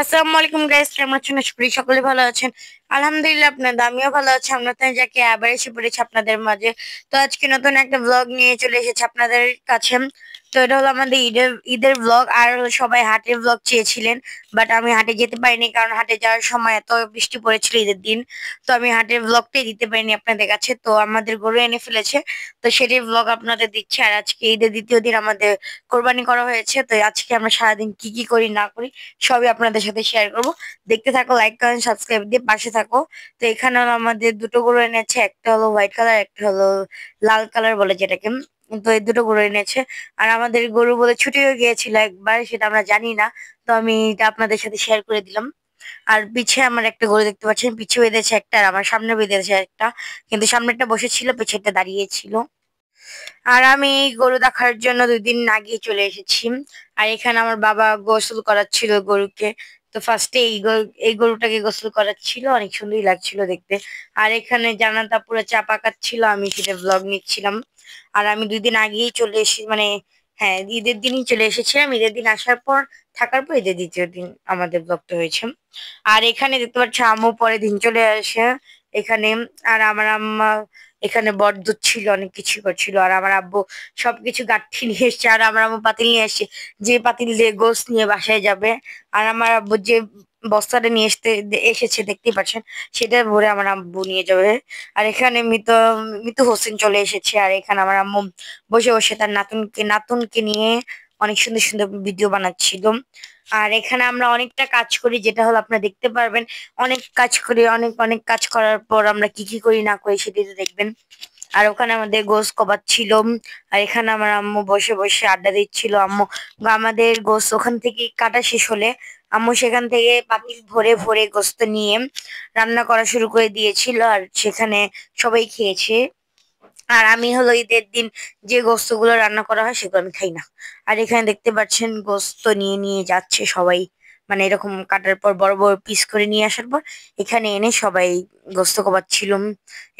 আসসালামু আলাইকুম গাইস, কেমন আছেন? আশা করি সকলে ভালো আছেন। আলহামদুলিল্লাহ আপনাদের আমিও ভালো আছি। আমরা তো যাকে আবার এসে পড়েছি আপনাদের মাঝে। তো আজকে নতুন একটা ব্লগ নিয়ে চলে এসেছি আপনাদের কাছে। তো এটা হলো আমাদের ঈদের ব্লগ। আর হলো সবাই হাটের ব্লগ চেয়েছিলেন, বাট আমি হাটে যেতে পারিনি, কারণ হাটে যাওয়ার সময় এত বৃষ্টি পড়েছিল ঈদের দিন। তো আমি হাটের ব্লগটাই দিতে পারিনি আপনাদের কাছে। তো আমাদের গরু এনে ফেলেছে, তো সেটির ব্লগ আপনাদের দিচ্ছি। আর আজকে ঈদের দ্বিতীয় দিন আমাদের কোরবানি করা হয়েছে। তো আজকে আমরা সারাদিন কি কি করি না করি সবই আপনাদের সাথে শেয়ার করবো। দেখতে থাকো, লাইক করেন, সাবস্ক্রাইব দিয়ে পাশে থাকো। তো এখানে হলো আমাদের দুটো গরু এনেছে, একটা হলো হোয়াইট কালার, একটা হলো লাল কালার বলে যেটাকে। তো এই দুটো গরু এনেছে। আর আমাদের গরু বলে ছুটি হয়ে গিয়েছিল একবার, সেটা আমরা জানি না। তো আমি এটা আপনাদের সাথে শেয়ার করে দিলাম। আর পিছে আমার একটা গরু দেখতে পাচ্ছেন, পিছে বেঁধেছে একটা আর আমার সামনে বেঁধেছে একটা, কিন্তু সামনেরটা বসেছিল, পিছেরটা দাঁড়িয়েছিল। আর আমি এই গরু দেখার জন্য 2 দিন আগে চলে এসেছি। আর এখানে আমার বাবা গোসল করাচ্ছিল গরুকে। তো ফার্স্টে এই গরুটাকে গোসল করাচ্ছিল, অনেক সুন্দরই লাগছিল দেখতে। আর এখানে জানালা পুরো চাপা কাচ্ছিল, আমি সেটা ব্লগ নিচ্ছিলাম। আর আমি 2 দিন আগেই চলে এসেছি, মানে হ্যাঁ, ঈদের দিনই চলে এসেছিলাম। ঈদের দিন আসার পর থাকার পর ঈদের দ্বিতীয় দিন আমাদের ব্লগটা হয়েছে। আর এখানে দেখতে পাচ্ছি আম্মু পরের দিন চলে আসে এখানে। আর আমার আম্মা এখানে বটদূত ছিল, অনেক কিছু করছিল। আর আমার আব্বু সবকিছু গাঁঠি নিয়ে এসছে, আর আমার আম্মু পাতিল নিয়ে এসছে, যে পাতিল দিয়ে গোস নিয়ে বাসায় যাবে। আর আমার আব্বু যে বস্তাটা নিয়ে এসেছে দেখতেই পাচ্ছেন, সেটা ভরে আমার আব্বু নিয়ে যাবে। আর এখানে মিতু হোসেন চলে এসেছে। আর এখানে আমার আম্মু বসে বসে তার নাতুনকে নিয়ে অনেক সুন্দর সুন্দর ভিডিও বানাচ্ছিল। আর এখানে আমরা অনেকটা কাজ করি, যেটা হলো আপনারা দেখতে পারবেন। অনেক কাজ করি, অনেক অনেক কাজ করার পর আমরা কি কি করি না করি সেটি তো দেখবেন। আর ওখানে আমাদের গোস কবাচ্ছিল ছিল। আর এখানে আমার আম্মু বসে বসে আড্ডা দিচ্ছিল। আম্মু আমাদের গোস ওখান থেকে কাটা শেষ হলে আম্মু সেখান থেকে পাতিল ভরে ভরে গোস্ত নিয়ে রান্না করা শুরু করে দিয়েছিল। আর সেখানে সবাই খেয়েছে। আর আমি হলো ঈদের দিন যে গোস্ত গুলো রান্না করা হয় সেগুলো আমি খাই না। আর এখানে দেখতে পাচ্ছেন গোস্ত নিয়ে নিয়ে যাচ্ছে সবাই, মানে এরকম কাটার পর বড় বড় পিস করে নিয়ে আসার পর এখানে এনে সবাই গোস্ত কোবাচ্ছিল।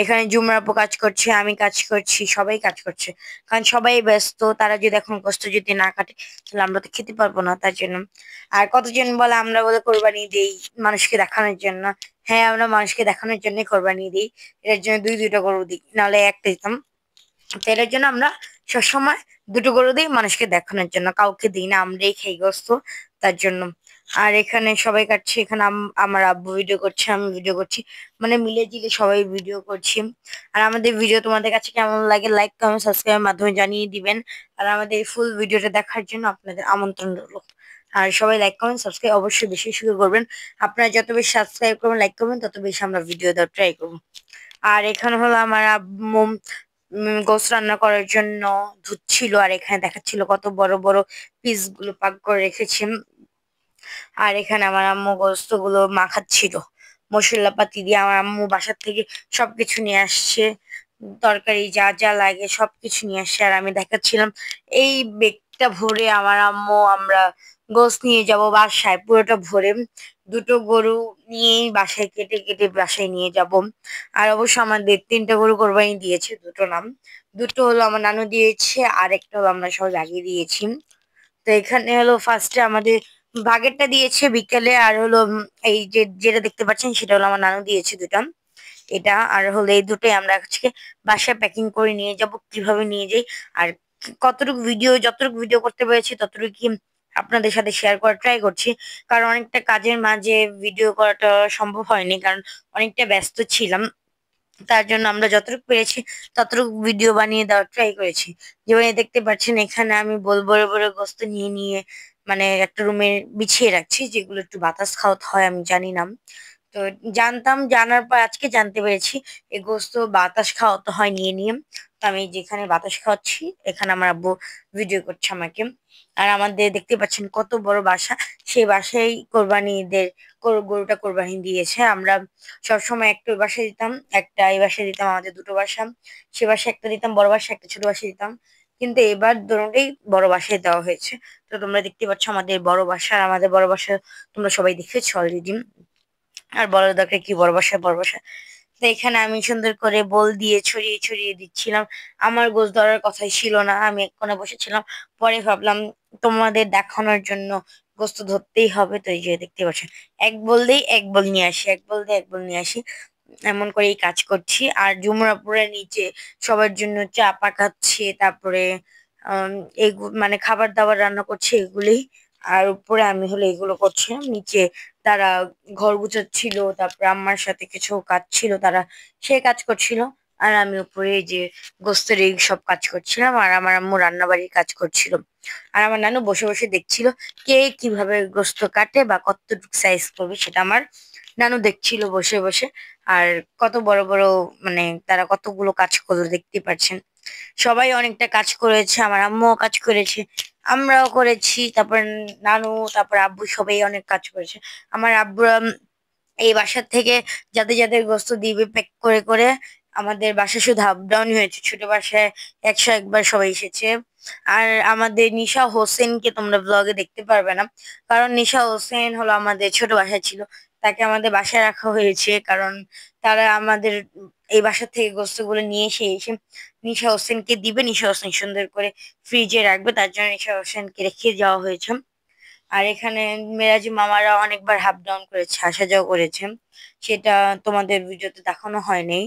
এখানে জুমরা আপু কাজ করছে, আমি কাজ করছি, সবাই কাজ করছে। কারণ সবাই ব্যস্ত, তারা যদি এখন গোস্ত যদি না কাটে তাহলে আমরা তো খেতে পারবো না, তার জন্য। আর কতজন বলে আমরা বলে কোরবানি দেই মানুষকে দেখানোর জন্য। হ্যাঁ, আমরা মানুষকে দেখানোর জন্যই কোরবানি দিই। এর জন্য দুইটা গরু দিই, নাহলে একটা দিতাম। তো এটার জন্য আমরা সবসময় দুটো গরু দিই মানুষকে দেখানোর জন্য, কাউকে দিই না, আমরাই খাই গোস্ত, তার জন্য। আর এখানে সবাই কাটছে, এখানে আমার আব্বু ভিডিও করছে, আমি ভিডিও করছি, মানে মিলে জিলে সবাই ভিডিও করছি। আর আমাদের ভিডিও তোমাদের কাছে কেমন লাগে লাইক কমেন্ট সাবস্ক্রাইবের মাধ্যমে জানিয়ে দিবেন। আর আমাদের ফুল ভিডিওটা দেখার জন্য আপনাদের আমন্ত্রণ রইলো। আর সবাই লাইক কমেন্ট সাবস্ক্রাইব অবশ্যই বেশি বেশি করে করবেন। আপনারা যত বেশি সাবস্ক্রাইব করবেন, লাইক করবেন, তত বেশি আমরা ভিডিও দেওয়ার ট্রাই করবো। আর এখানে হলো আমার আম্মু গোস রান্না করার জন্য ধুচ্ছিল। আর এখানে দেখাচ্ছিল কত বড় বড় পিস গুলো পাক করে রেখেছে। আর এখানে আমার আম্মু গোস্ত গুলো মাখাচ্ছিল মশলাপাতি দিয়ে। আমার আম্মু বাসার থেকে সবকিছু নিয়ে আসছে, তরকারি যা যা লাগে সবকিছু নিয়ে আসছে। আর আমি দেখাচ্ছিলাম এই বেগটা ভরে আমার আম্মু আমরা গোস্ত নিয়ে যাব বাসায়, পুরোটা ভরে দুটো গরু নিয়েই বাসায় কেটে কেটে বাসায় নিয়ে যাব। আর অবশ্য আমাদের 3টা গরু কোরবানি দিয়েছে, দুটো নাম, দুটো হলো আমার নানু দিয়েছে, আর একটা হলো আমরা সবাই লাগিয়ে দিয়েছি। তো এখানে হলো ফার্স্টে আমাদের ভাগেরটা দিয়েছে বিকেলে। আর হলো এই যে যেটা দেখতে পাচ্ছেন সেটা হলো আমার নানু দিয়েছে দুটা, এটা। আর হলো এই দুটোই আমরা আজকে বাসায় প্যাকিং করে নিয়ে যাব, কিভাবে নিয়ে যাই আর যতটুকু ভিডিও করতে পেরেছি ততটুকু কি আপনাদের সাথে শেয়ার করার ট্রাই করছি। কারণ অনেকটা কাজের মাঝে ভিডিও করাটা সম্ভব হয়নি, কারণ অনেকটা ব্যস্ত ছিলাম। তার জন্য আমরা যতটুকু পেরেছি ততটুকু ভিডিও বানিয়ে দেওয়ার ট্রাই করেছি। যেমন এই দেখতে পাচ্ছেন এখানে আমি বড় বড় গোস্ত নিয়ে নিয়ে মানে একটা রুমে বিছিয়ে রাখছি, যেগুলো একটু বাতাস খাওয়াতে হয়, আমি জানি না। তো জানতাম, জানার পর আজকে জানতে পেরেছি এই গোস্ত বাতাস খাওয়াতে হয় নিয়ে নিয়ে। তো আমি যেখানে বাতাস খাওয়াচ্ছি এখানে আমার আব্বু ভিডিও করছে আমাকে। আর আমাদের দেখতে পাচ্ছেন কত বড় বাসা, সেই বাসায় কোরবানি ঈদের গরুটা কোরবানি দিয়েছে। আমরা সবসময় একটা ওই বাসায় দিতাম, একটা এই বাসায় দিতাম, আমাদের দুটো বাসা। সে বাসায় একটা দিতাম বড় বাসা, একটা ছোট বাসায় দিতাম। কিন্তু এবার দুটোই বড় বাসায় দেওয়া হয়েছে। তো তোমরা দেখতে পাচ্ছ আমাদের বড় বাসা। আর আমাদের বড় বাসা তোমরা সবাই দেখেছো অলরেডি। আর বড়দাকে কি বড় বাসা। তো এখানে আমি সুন্দর করে বল দিয়ে ছড়িয়ে ছড়িয়ে দিচ্ছিলাম। আমার গোছ ধরার কথাই ছিল না, আমি এক কোণে বসেছিলাম। পরে ভাবলাম তোমাদের দেখানোর জন্য গোস্ত ধরতেই হবে। তো এই যে দেখতে পাচ্ছেন, এক বললেই এক বল নিয়ে আসি, এক বলতে এক বল নিয়ে আসি, এমন করেই কাজ করছি। আর জুমরাপুরের নিচে সবার জন্য চা পাকাচ্ছে, তারপরে আম, এই মানে খাবার দাবার রান্না করছে এগুলি। আর উপরে আমি হলো এগুলো করছিলাম, নিচে তারা ঘর গুছাচ্ছিল, তারপরে আম্মার সাথে কিছু কাজ ছিল, তারা সে কাজ করছিল। আর আমি উপরে এই যে গোস্তের এই সব কাজ করছিলাম, আর আমার আম্মু রান্না বাড়ির কাজ করছিল। আর আমার নানু বসে বসে দেখছিল কে কিভাবে গোস্ত কাটে বা কতটুকু সাইজ করবে, সেটা আমার নানু দেখছিল বসে বসে। আর কত বড় বড় মানে তারা কতগুলো কাজ করলো দেখতে পাচ্ছেন। সবাই অনেকটা কাজ করেছে, আমার আম্মুও কাজ করেছে, আমরাও করেছি, তারপর নানু, তারপর আব্বু সবাই অনেক কাজ করেছে। আমার আব্বুরা এই বাসার থেকে যাদের যাদের গোস্ত দিবে প্যাক করে করে, আমাদের বাসা শুধু আপ ডাউন হয়েছে, ছোট বাসায় 101বার সবাই এসেছে। আর আমাদের নিশা হোসেনকে তোমরা ব্লগে দেখতে পারবে না, কারণ নিশা হোসেন হলো আমাদের ছোট বাসায় ছিল, তাকে আমাদের বাসায় রাখা হয়েছে, কারণ তারা আমাদের এই বাসা থেকে গোস্তগুলো নিয়ে এসে এসে নিশা হোসেনকে দিবে, নিশা হোসেন সুন্দর করে ফ্রিজে রাখবে, তার জন্য নিশা হোসেনকে রেখে যাওয়া হয়েছে। আর এখানে মেরাজি মামারা অনেকবার হাফ ডাউন করেছে, আসা যাওয়া করেছে, সেটা তোমাদের ভিডিওতে দেখানো হয়নি।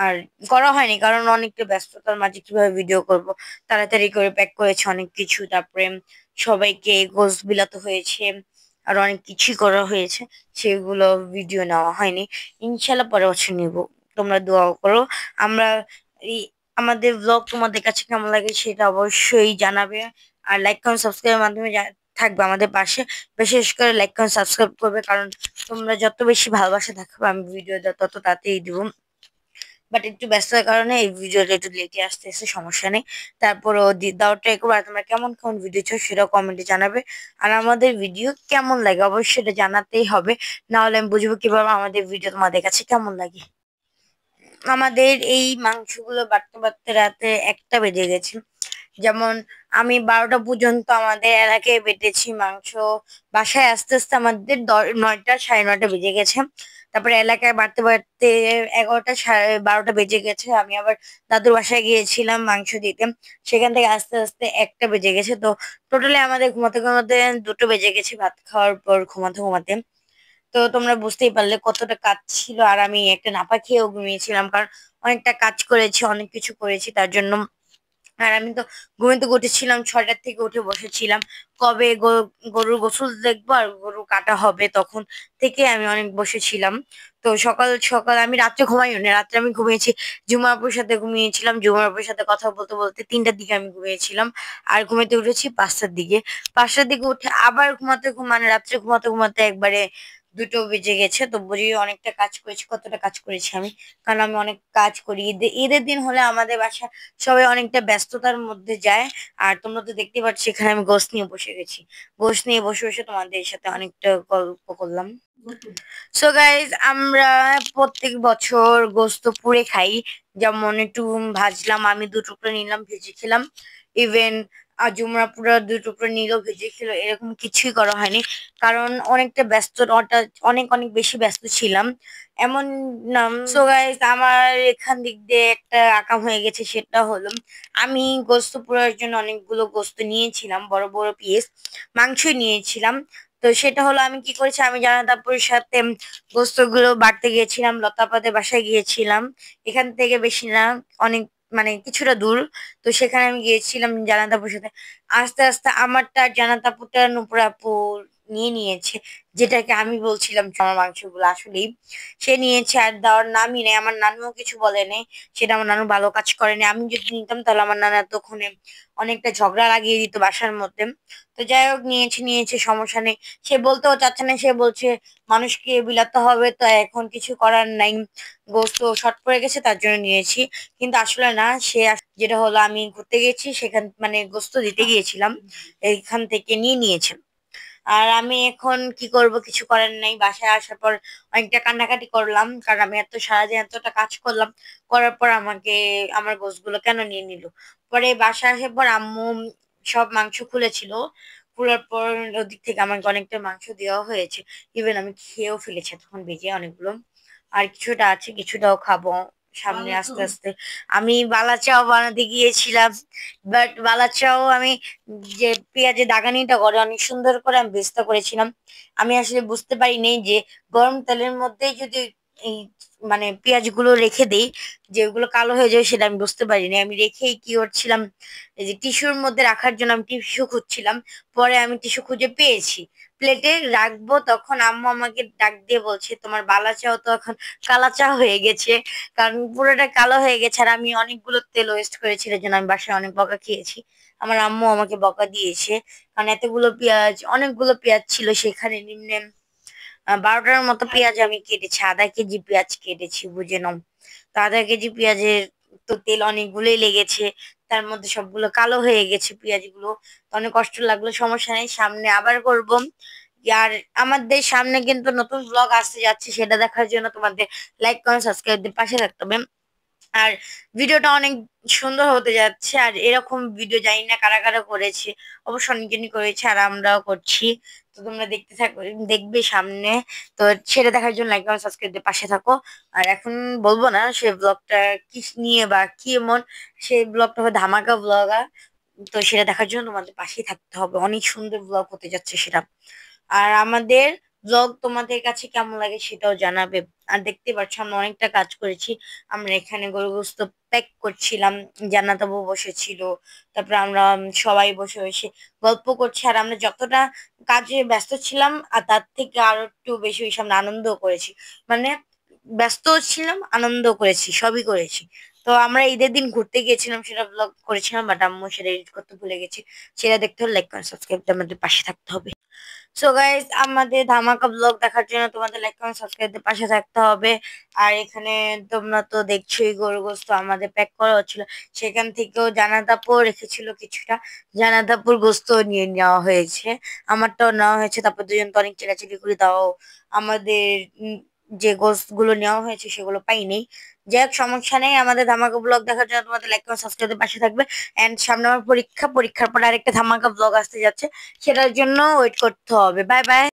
আর করা হয়নি কারণ অনেকটা ব্যস্ততার মাঝে কিভাবে ভিডিও করব, তাড়াতাড়ি করে প্যাক করেছে অনেক কিছু, তারপরে সবাইকে গোশ বিলাতে হয়েছে, আর অনেক কিছুই করা হয়েছে, সেগুলো ভিডিও নেওয়া হয়নি। ইনশাল্লাহ পরের বছর নিব, তোমরা দোয়া করো। আমরা এই আমাদের ব্লগ তোমাদের কাছে কেমন লাগে সেটা অবশ্যই জানাবে। আর লাইক কমেন্ট সাবস্ক্রাইবের মাধ্যমে থাকবে আমাদের পাশে। বিশেষ করে লাইক কমেন্ট সাবস্ক্রাইব করবে, কারণ তোমরা যত বেশি ভালোবাসা দেখাবে আমি ভিডিও তত তাড়াতাড়ি দিব। বাট একটু ব্যস্ততার কারণে এই ভিডিওটা একটু লেটে আসতেছে, সমস্যা নেই। তারপরও দেওয়ার ট্রাই করবো। আর তোমরা কেমন কেমন ভিডিও চাও সেটাও কমেন্টে জানাবে। আর আমাদের ভিডিও কেমন লাগে অবশ্যই এটা জানাতেই হবে, না হলে আমি বুঝবো কিভাবে আমাদের ভিডিও তোমাদের কাছে কেমন লাগে। আমাদের এই মাংসগুলো বাড়তে বাড়তে রাতে 1টা বেজে গেছে। যেমন আমি 12টা পর্যন্ত আমাদের এলাকায় বেটেছি মাংস, বাসায় আস্তে আস্তে আমাদের 9টা 9:30 বেজে গেছে। তারপরে এলাকায় বাড়তে বাড়তে 11টা 12টা বেজে গেছে। আমি আবার দাদুর বাসায় গিয়েছিলাম মাংস দিতে, সেখান থেকে আস্তে আস্তে 1টা বেজে গেছে। তো টোটালি আমাদের ঘুমাতে ঘুমাতে 2টো বেজে গেছে, ভাত খাওয়ার পর ঘুমাতে ঘুমাতে। তো তোমরা বুঝতেই পারলে কতটা কাজ ছিল, আর আমি একটা নাপা খেয়েও ঘুমিয়েছিলাম, কারণ অনেকটা কাজ করেছি, অনেক কিছু করেছি তার জন্য। আর আমি তো ঘুমে তো উঠেছিলাম 6টার থেকে, উঠে বসেছিলাম কবে গরুর গোসল দেখবো আর গরু কাটা হবে, তখন থেকে আমি অনেক বসেছিলাম। তো সকাল সকাল আমি রাত্রে ঘুমাইও না, রাত্রে আমি ঘুমিয়েছি জুমাপুর সাথে, ঘুমিয়েছিলাম জুমাপুর সাথে কথা বলতে বলতে 3টার দিকে আমি ঘুমিয়েছিলাম। আর ঘুমাতে উঠেছি 5টার দিকে, 5টার দিকে উঠে আবার মানে রাত্রে ঘুমাতে ঘুমাতে একবারে 2টো বেজে গেছে। তো বুঝি অনেকটা কাজ করেছি, কতটা কাজ করেছি আমি, কারণ আমি অনেক কাজ করি। ঈদের দিন হলে আমাদের বাসা সবাই অনেকটা ব্যস্ততার মধ্যে যায়। আর তোমরা তো দেখতে পাচ্ছ এখানে আমি গোশ নিয়ে বসে গেছি, গোশ নিয়ে বসে বসে তোমাদের সাথে অনেকটা গল্প করলাম। সো গাইজ, আমরা প্রত্যেক বছর গোস্ত পুড়ে খাই, যেমন একটু ভাজলাম, আমি 2 টুকরো নিলাম ভেজে খেলাম। ইভেন আজুমরা পুরো 2 টুকরো নিল ভেজে খেলো, এরকম কিছুই করা হয়নি, কারণ অনেকটা ব্যস্ত, অনেক অনেক বেশি ব্যস্ত ছিলাম। এমন নাম। সো গাইজ, আমার এখান দিক দিয়ে একটা আকাম হয়ে গেছে, সেটা হলো আমি গোস্ত পোড়ার জন্য অনেকগুলো গোস্ত নিয়েছিলাম, বড় বড় পিস মাংসই নিয়েছিলাম। তো সেটা হলো আমি কি করেছি, আমি জানাতাপুরের সাথে গোস্তগুলো বাড়তে গিয়েছিলাম, লতাপাতে বাসায় গিয়েছিলাম, এখান থেকে বেশি না, অনেক মানে কিছুটা দূর। তো সেখানে আমি গিয়েছিলাম জানাতাপুর সাথে। আস্তে আস্তে আমারটা জানাতাপুরটা নুপুর আপু নিয়ে নিয়েছে, যেটাকে আমি বলছিলাম আমার মাংসগুলো আসলেই সে নিয়েছে, আর দেওয়ার নামই নেই। আমার নানুও কিছু বলে নেই, সেটা আমার নানু ভালো কাজ করেনি। আমি যদি নিতাম তাহলে আমার নানা তখন অনেকটা ঝগড়া লাগিয়ে দিত বাসার মধ্যে। তো যাই হোক, নিয়েছে নিয়েছে, সমস্যা নেই। সে বলতেও চাচ্ছে না, সে বলছে মানুষকে বিলাতে হবে, তো এখন কিছু করার নাই, গোস্ত শর্ট পড়ে গেছে তার জন্য নিয়েছি। কিন্তু আসলে না, যেটা হলো আমি ঘুরতে গেছি সেখান মানে গোস্ত দিতে গিয়েছিলাম, এইখান থেকে নিয়ে নিয়েছে। আর আমি এখন কি করব, কিছু করার নাই। বাসায় আসার পর অনেকটা কান্নাকাটি করলাম, কারণ আমি সারাদিন এতটা কাজ করলাম, করার পর আমাকে আমার গোশগুলো কেন নিয়ে নিল। পরে বাসায় আসার পর আম্মু সব মাংস খুলেছিল, খোলার পর ওদিক থেকে আমাকে অনেকটা মাংস দেওয়া হয়েছে। ইভেন আমি খেয়েও ফেলেছি তখন, বেজে অনেকগুলো, আর কিছুটা আছে, কিছুটাও খাবো সামনে আস্তে আস্তে। আমি বালা চাও বানাতে গিয়েছিলাম, বাট বালা চাও আমি যে পেঁয়াজের দাগানিটা করে অনেক সুন্দর করে আমি বেস্তা করেছিলাম। আমি আসলে বুঝতে পারিনি যে গরম তেলের মধ্যেই যদি এই মানে পেঁয়াজ গুলো রেখে দেই, যেগুলো কালো হয়ে যায় সেটা আমি বুঝতে পারিনি। আমি রেখেই কি করছিলাম, এই যে টিস্যুর মধ্যে রাখার জন্য আমি টিস্যু খুঁজছিলাম, পরে আমি টিস্যু খুঁজে পেয়েছি। প্লেটে রাখবো তখন আম্মু আমাকে ডাক দিয়ে বলছে তোমার বালা চাও তো এখন কালা চা হয়ে গেছে, কারণ পুরোটা কালো হয়ে গেছে। আর আমি অনেকগুলো তেল ওয়েস্ট করেছি, এর জন্য আমি বাসায় অনেক বকা খেয়েছি। আমার আম্মু আমাকে বকা দিয়েছে, কারণ এতগুলো পেঁয়াজ, অনেকগুলো পেঁয়াজ ছিল সেখানে। নিম্নে 12টার মতো পেঁয়াজ আমি কেটেছি, আধা কেজি পেঁয়াজ কেটেছি বুঝে নাও। তো আধা কেজি পেঁয়াজের তো তেল অনেকগুলোই লেগেছে, তার মধ্যে সবগুলো কালো হয়ে গেছে পেঁয়াজগুলো। তো অনেক কষ্ট লাগলো, সমস্যা নেই, সামনে আবার করব। আর আমাদের সামনে কিন্তু নতুন ব্লগ আসতে যাচ্ছে, সেটা দেখার জন্য তোমাদের লাইক কমেন্ট সাবস্ক্রাইব দিয়ে পাশে থাকতে হবে। আর ভিডিওটা অনেক সুন্দর হতে যাচ্ছে। আর এরকম ভিডিও জানি না কারা কারা করেছে, অবশ্য অনেকজনই করেছে আর আমরাও করছি। তো তোমরা দেখতে থাকো, দেখবে সামনে। তো সেটা দেখার জন্য লাইক কমেন্ট সাবস্ক্রাইব দিয়ে পাশে থাকো। আর এখন বলবো না সে ব্লগটা কি নিয়ে বা কি এমন, সেই ব্লগটা হবে ধামাকা ব্লগ। তো সেটা দেখার জন্য তোমাদের পাশেই থাকতে হবে, অনেক সুন্দর ব্লগ হতে যাচ্ছে সেটা। আর আমাদের ব্লগ তোমাদের কাছে কেমন লাগে সেটাও জানাবে। আর দেখতে পাচ্ছ আমরা অনেকটা কাজ করেছি। আমরা এখানে গরু গোস্ত প্যাক করছিলাম, জান্নাত আপু বসেছিল, তারপরে আমরা সবাই বসে বসে গল্প করছি। আর আমরা যতটা কাজে ব্যস্ত ছিলাম আর তার থেকে আরো একটু বেশি বেশি আমরা আনন্দ করেছি। মানে ব্যস্ত ছিলাম, আনন্দ করেছি, সবই করেছি। তো আমরা ঈদের দিন ঘুরতে গিয়েছিলাম, সেটা ব্লগ করেছিলাম, বাট আম্মু সেটা এডিট করতে ভুলে গেছি। সেটা দেখতে হলে লাইক কমেন্ট সাবস্ক্রাইব আমাদের পাশে থাকতে হবে। সো গাইজ, আমাদের ধামাকা ব্লগ দেখার জন্য তোমাদের লাইক কমেন্ট সাবস্ক্রাইবের পাশে থাকতে হবে। আর এখানে তোমরা তো দেখছোই গরু গোস্ত আমাদের প্যাক করা হচ্ছিল, সেখান থেকেও জানাতাপুর রেখেছিল কিছুটা, জানাতাপুর গোস্ত নিয়ে নেওয়া হয়েছে, আমারটাও নেওয়া হয়েছে। তারপর দুজন তো অনেক চেলাচেলি করে দাও, আমাদের যে গোস্ত গুলো নেওয়া হয়েছে সেগুলো পাইনি। যাই হোক, সমস্যা নেই, আমাদের ধামাকা ব্লগ দেখার জন্য তোমাদের লাইক কমেন্ট সাবস্ক্রাইবের পাশে থাকবে। এন্ড সামনে আমার পরীক্ষা, পরীক্ষার পর আরেকটা ধামাকা ব্লগ আসতে যাচ্ছে, সেটার জন্য ওয়েট করতে হবে। Bye bye.